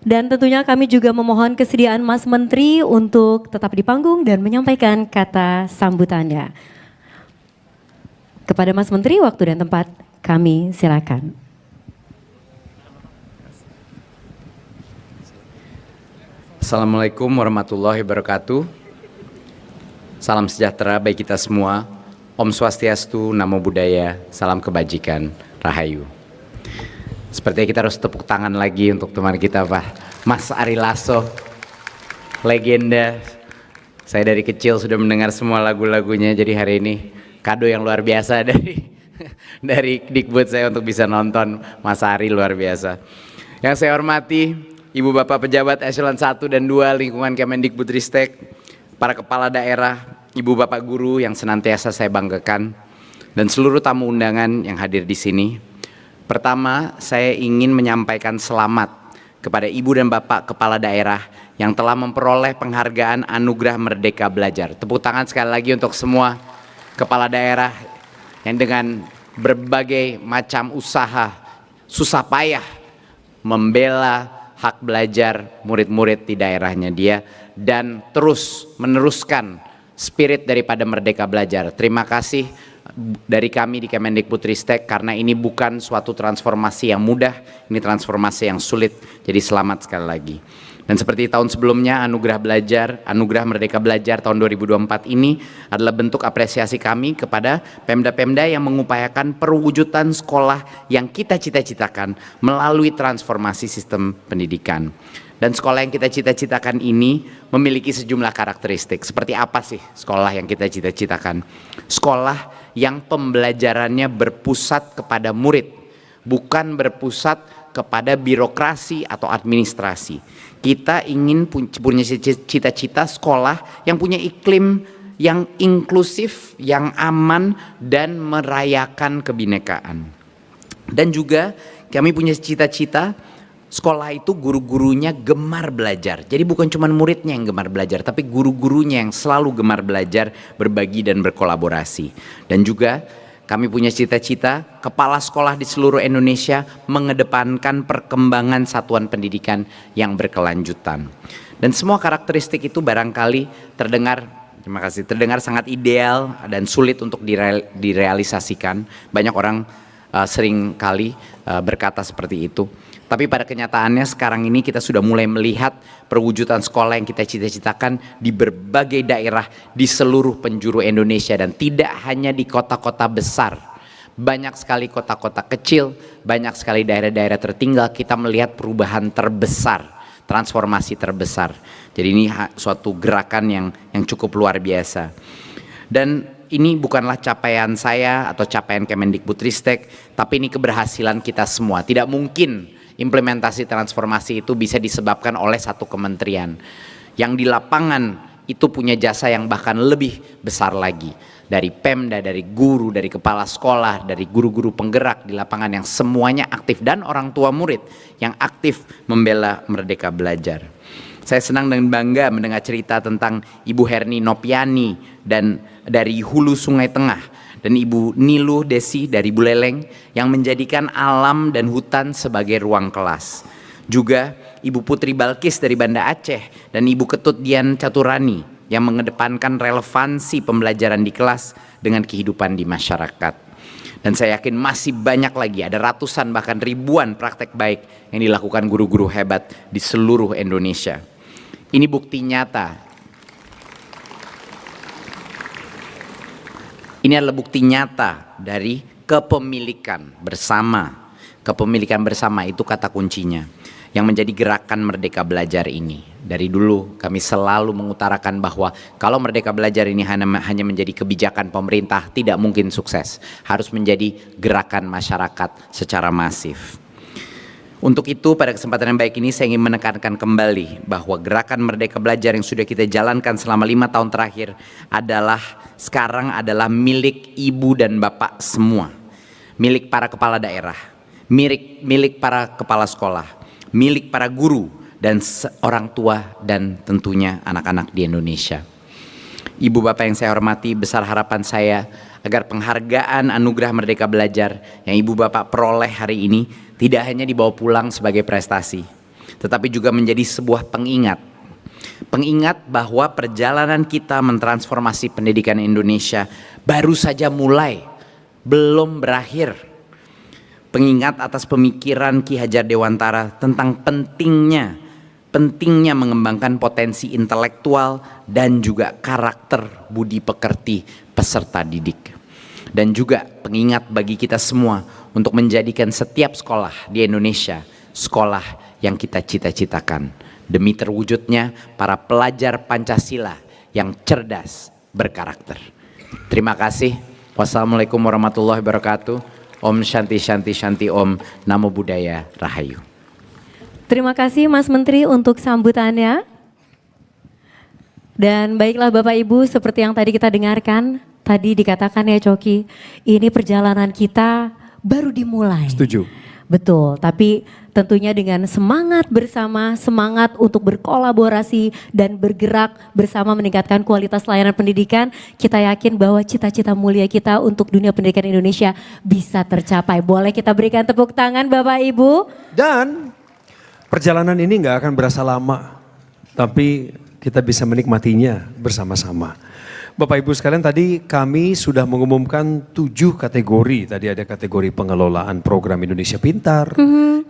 Dan tentunya kami juga memohon kesediaan Mas Menteri untuk tetap di panggung dan menyampaikan kata sambutannya. Kepada Mas Menteri, waktu dan tempat kami silakan. Assalamualaikum warahmatullahi wabarakatuh. Salam sejahtera bagi kita semua. Om Swastiastu, Namo Buddhaya, salam kebajikan, Rahayu. Sepertinya kita harus tepuk tangan lagi untuk teman kita Pak Mas Ari Lasso, legenda. Saya dari kecil sudah mendengar semua lagu-lagunya, jadi hari ini kado yang luar biasa dari Dikbud saya untuk bisa nonton Mas Ari, luar biasa. Yang saya hormati Ibu Bapak Pejabat Eselon 1 dan 2 lingkungan Kemendikbudristek, para kepala daerah, Ibu Bapak guru yang senantiasa saya banggakan, dan seluruh tamu undangan yang hadir di sini. Pertama, saya ingin menyampaikan selamat kepada Ibu dan Bapak Kepala Daerah yang telah memperoleh penghargaan Anugerah Merdeka Belajar. Tepuk tangan sekali lagi untuk semua kepala daerah yang dengan berbagai macam usaha, susah payah membela hak belajar murid-murid di daerahnya dia dan terus meneruskan spirit daripada Merdeka Belajar. Terima kasih dari kami di Kemendikbudristek karena ini bukan suatu transformasi yang mudah, ini transformasi yang sulit. Jadi selamat sekali lagi. Dan seperti tahun sebelumnya, Anugerah Merdeka Belajar tahun 2024 ini adalah bentuk apresiasi kami kepada Pemda-Pemda yang mengupayakan perwujudan sekolah yang kita cita-citakan melalui transformasi sistem pendidikan. Dan sekolah yang kita cita-citakan ini memiliki sejumlah karakteristik. Seperti apa sih sekolah yang kita cita-citakan? Sekolah yang pembelajarannya berpusat kepada murid, bukan berpusat kepada birokrasi atau administrasi. Kita ingin punya cita-cita sekolah yang punya iklim yang inklusif, yang aman, dan merayakan kebinekaan. Dan juga kami punya cita-cita sekolah itu guru-gurunya gemar belajar. Jadi bukan cuma muridnya yang gemar belajar, tapi guru-gurunya yang selalu gemar belajar, berbagi dan berkolaborasi. Dan juga kami punya cita-cita kepala sekolah di seluruh Indonesia mengedepankan perkembangan satuan pendidikan yang berkelanjutan. Dan semua karakteristik itu barangkali terdengar sangat ideal dan sulit untuk direalisasikan. Banyak orang sering kali berkata seperti itu. Tapi pada kenyataannya sekarang ini kita sudah mulai melihat perwujudan sekolah yang kita cita-citakan di berbagai daerah di seluruh penjuru Indonesia dan tidak hanya di kota-kota besar. Banyak sekali kota-kota kecil, banyak sekali daerah-daerah tertinggal kita melihat perubahan terbesar, transformasi terbesar. Jadi ini suatu gerakan yang cukup luar biasa. Dan ini bukanlah capaian saya atau capaian Kemendikbudristek, tapi ini keberhasilan kita semua. Tidak mungkin implementasi transformasi itu bisa disebabkan oleh satu kementerian. Yang di lapangan itu punya jasa yang bahkan lebih besar lagi. Dari Pemda, dari guru, dari kepala sekolah, dari guru-guru penggerak di lapangan yang semuanya aktif. Dan orang tua murid yang aktif membela Merdeka Belajar. Saya senang dan bangga mendengar cerita tentang Ibu Herni Nopiani dan dari Hulu Sungai Tengah. Dan Ibu Niluh Desi dari Buleleng yang menjadikan alam dan hutan sebagai ruang kelas. Juga Ibu Putri Balkis dari Banda Aceh dan Ibu Ketut Dian Caturani yang mengedepankan relevansi pembelajaran di kelas dengan kehidupan di masyarakat. Dan saya yakin masih banyak lagi, ada ratusan bahkan ribuan praktek baik yang dilakukan guru-guru hebat di seluruh Indonesia. Ini bukti nyata. Ini adalah bukti nyata dari kepemilikan bersama. Kepemilikan bersama itu kata kuncinya yang menjadi gerakan Merdeka Belajar ini. Dari dulu kami selalu mengutarakan bahwa kalau Merdeka Belajar ini hanya menjadi kebijakan pemerintah tidak mungkin sukses. Harus menjadi gerakan masyarakat secara masif. Untuk itu pada kesempatan yang baik ini saya ingin menekankan kembali bahwa gerakan Merdeka Belajar yang sudah kita jalankan selama 5 tahun terakhir sekarang adalah milik ibu dan bapak semua. Milik para kepala daerah, milik para kepala sekolah, milik para guru dan orang tua dan tentunya anak-anak di Indonesia. Ibu bapak yang saya hormati, besar harapan saya agar penghargaan Anugerah Merdeka Belajar yang ibu bapak peroleh hari ini tidak hanya dibawa pulang sebagai prestasi, tetapi juga menjadi sebuah pengingat. Pengingat bahwa perjalanan kita mentransformasi pendidikan Indonesia baru saja mulai, belum berakhir. Pengingat atas pemikiran Ki Hajar Dewantara tentang pentingnya mengembangkan potensi intelektual dan juga karakter budi pekerti peserta didik. Dan juga pengingat bagi kita semua untuk menjadikan setiap sekolah di Indonesia sekolah yang kita cita-citakan, demi terwujudnya para pelajar Pancasila yang cerdas berkarakter. Terima kasih. Wassalamualaikum warahmatullahi wabarakatuh. Om Shanti Shanti Shanti Om. Namo Buddhaya Rahayu. Terima kasih Mas Menteri untuk sambutannya. Dan baiklah Bapak Ibu, seperti yang tadi kita dengarkan, tadi dikatakan ya Coki, ini perjalanan kita baru dimulai. Setuju. Betul, tapi tentunya dengan semangat bersama, semangat untuk berkolaborasi dan bergerak bersama meningkatkan kualitas layanan pendidikan, kita yakin bahwa cita-cita mulia kita untuk dunia pendidikan Indonesia bisa tercapai. Boleh kita berikan tepuk tangan Bapak Ibu? Dan perjalanan ini nggak akan berasa lama, tapi kita bisa menikmatinya bersama-sama. Bapak Ibu sekalian, tadi kami sudah mengumumkan 7 kategori. Tadi ada kategori pengelolaan program Indonesia Pintar,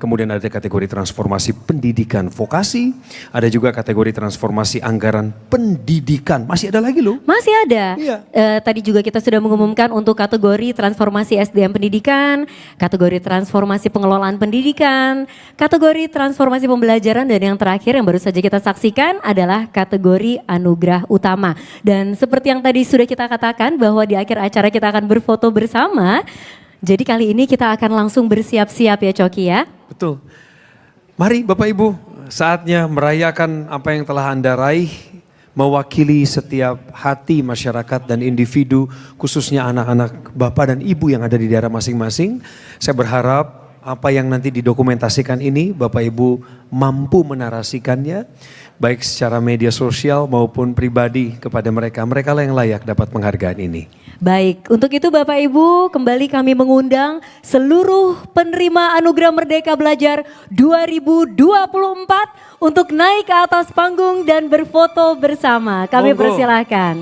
kemudian ada kategori transformasi pendidikan vokasi, ada juga kategori transformasi anggaran pendidikan. Masih ada lagi loh. Masih ada. Iya. Tadi juga kita sudah mengumumkan untuk kategori transformasi SDM pendidikan, kategori transformasi pengelolaan pendidikan, kategori transformasi pembelajaran, dan yang terakhir yang baru saja kita saksikan adalah kategori anugerah utama. Dan seperti yang tadi sudah kita katakan bahwa di akhir acara kita akan berfoto bersama. Jadi kali ini kita akan langsung bersiap-siap ya Coki ya. Betul. Mari Bapak Ibu, saatnya merayakan apa yang telah Anda raih, mewakili setiap hati masyarakat dan individu, khususnya anak-anak Bapak dan Ibu yang ada di daerah masing-masing. Saya berharap apa yang nanti didokumentasikan ini Bapak Ibu mampu menarasikannya, baik secara media sosial maupun pribadi kepada mereka. Mereka lah yang layak dapat penghargaan ini. Baik, untuk itu Bapak Ibu kembali kami mengundang seluruh penerima Anugerah Merdeka Belajar 2024 untuk naik ke atas panggung dan berfoto bersama. Kami Monggo. persilahkan.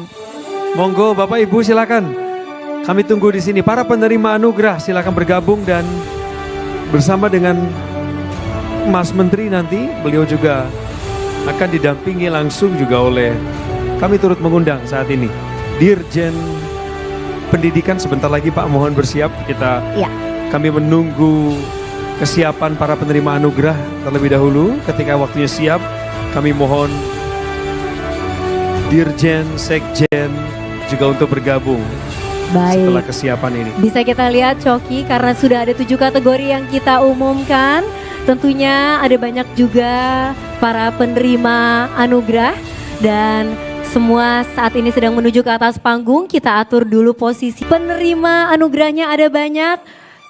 Monggo Bapak Ibu silakan. Kami tunggu di sini. Para penerima anugerah silakan bergabung dan bersama dengan Mas Menteri nanti, beliau juga akan didampingi langsung juga oleh, kami turut mengundang saat ini Dirjen Pendidikan. Sebentar lagi Pak, mohon bersiap. Ya. Kami menunggu kesiapan para penerima anugerah terlebih dahulu. Ketika waktunya siap, kami mohon Dirjen, Sekjen juga untuk bergabung. Baik. Setelah kesiapan ini. Bisa kita lihat Coki, karena sudah ada 7 kategori yang kita umumkan. Tentunya ada banyak juga para penerima anugerah dan semua saat ini sedang menuju ke atas panggung. Kita atur dulu posisi penerima anugerahnya, ada banyak.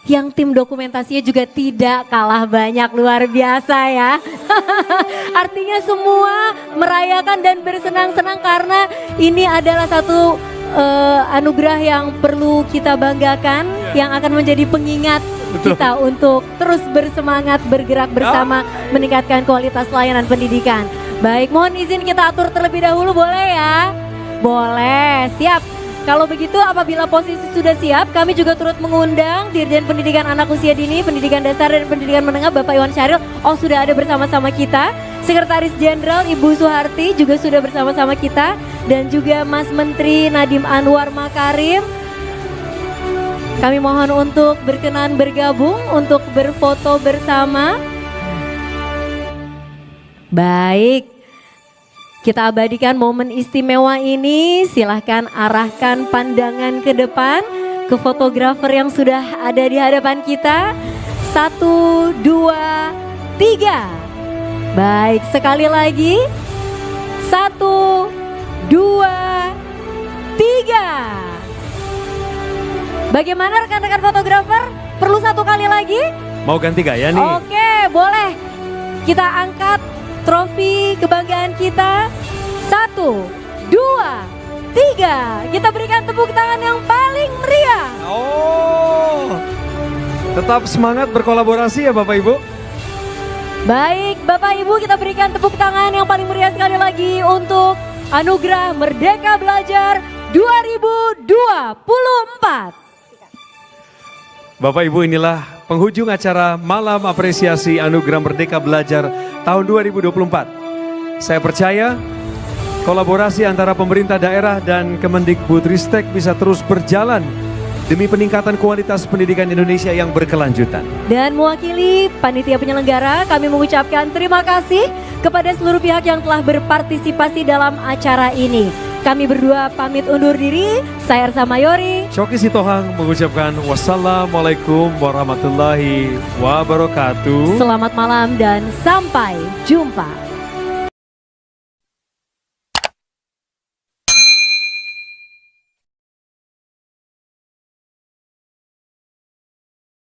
Yang tim dokumentasinya juga tidak kalah banyak, luar biasa ya. Artinya semua merayakan dan bersenang-senang karena ini adalah satu anugerah yang perlu kita banggakan, yang akan menjadi pengingat kita untuk terus bersemangat bergerak bersama meningkatkan kualitas layanan pendidikan. Baik, mohon izin kita atur terlebih dahulu, boleh ya? Boleh, siap. Kalau begitu apabila posisi sudah siap, kami juga turut mengundang Dirjen Pendidikan Anak Usia Dini, Pendidikan Dasar dan Pendidikan Menengah Bapak Iwan Syahril. Oh, sudah ada bersama-sama kita. Sekretaris Jenderal Ibu Suharti juga sudah bersama-sama kita. Dan juga Mas Menteri Nadiem Anwar Makarim. Kami mohon untuk berkenan bergabung untuk berfoto bersama. Baik, kita abadikan momen istimewa ini. Silahkan arahkan pandangan ke depan, ke fotografer yang sudah ada di hadapan kita. 1, 2, 3. Baik, sekali lagi. 1, 2, 3. Bagaimana rekan-rekan fotografer? Perlu satu kali lagi? Mau ganti gaya nih? Oke, boleh. Kita angkat trofi kebanggaan kita. 1, 2, 3. Kita berikan tepuk tangan yang paling meriah. Oh, tetap semangat berkolaborasi ya Bapak Ibu. Baik, Bapak Ibu, kita berikan tepuk tangan yang paling meriah sekali lagi untuk Anugerah Merdeka Belajar 2024. Bapak Ibu, inilah penghujung acara Malam Apresiasi Anugerah Merdeka Belajar tahun 2024. Saya percaya kolaborasi antara pemerintah daerah dan Kemendikbudristek bisa terus berjalan demi peningkatan kualitas pendidikan Indonesia yang berkelanjutan. Dan mewakili panitia penyelenggara, kami mengucapkan terima kasih kepada seluruh pihak yang telah berpartisipasi dalam acara ini. Kami berdua pamit undur diri, saya Ersa Mayori. Coki Sitohang mengucapkan wassalamualaikum warahmatullahi wabarakatuh. Selamat malam dan sampai jumpa.